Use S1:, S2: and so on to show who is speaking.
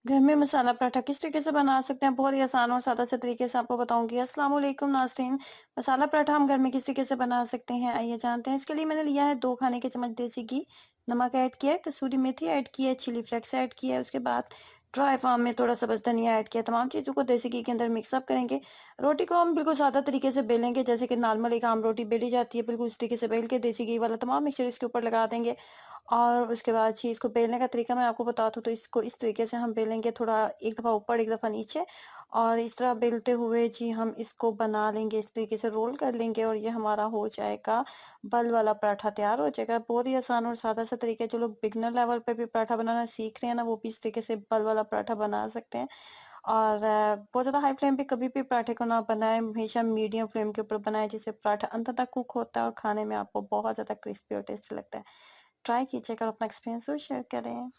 S1: घर में मसाला पराठा किस तरीके से बना सकते हैं? बहुत ही आसान और सादा से तरीके से आपको बताऊँगी। अस्सलाम वालेकुम नाज़रीन। मसाला पराठा हम घर में किस तरीके से बना सकते हैं, आइए जानते हैं। इसके लिए मैंने लिया है 2 खाने के चम्मच देसी घी, नमक ऐड किया है, कसूरी मेथी ऐड की है, चिली फ्लेक्स ऐड किया है, उसके बाद ड्राई फार्म में थोड़ा-सा बस धनिया ऐड किया है। तमाम चीज़ों को देसी घी के अंदर मिक्स अप करेंगे। रोटी को हम बिल्कुल सादा तरीके से बेलेंगे, जैसे कि नॉर्मल एक आम रोटी बेली जाती है, बिल्कुल उस तरीके से बेल के देसी घी वाला तमाम मिक्सचर इसके ऊपर लगा देंगे। और उसके बाद चीज़ को बेलने का तरीका मैं आपको बता दूँ तो इसको इस तरीके से हम बेलेंगे, थोड़ा एक दफ़ा ऊपर एक दफ़ा नीचे, और इस तरह बेलते हुए जी हम इसको बना लेंगे, इस तरीके से रोल कर लेंगे और ये हमारा हो जाएगा बल वाला पराठा तैयार हो जाएगा। बहुत ही आसान और सादा सा तरीका है, जो लोग बिगिनर लेवल पे भी पराठा बनाना सीख रहे हैं ना, वो भी इस तरीके से बल वाला पराठा बना सकते हैं। और बहुत ज़्यादा हाई फ्लेम पे कभी भी पराठे को ना बनाएँ, हमेशा मीडियम फ्लेम के ऊपर बनाएँ, जिससे पराठा अंत तक कुक होता है और खाने में आपको बहुत ज़्यादा क्रिस्पी और टेस्टी लगता है। ट्राई कीजिएगा और अपना एक्सपीरियंस ज़रूर शेयर करें।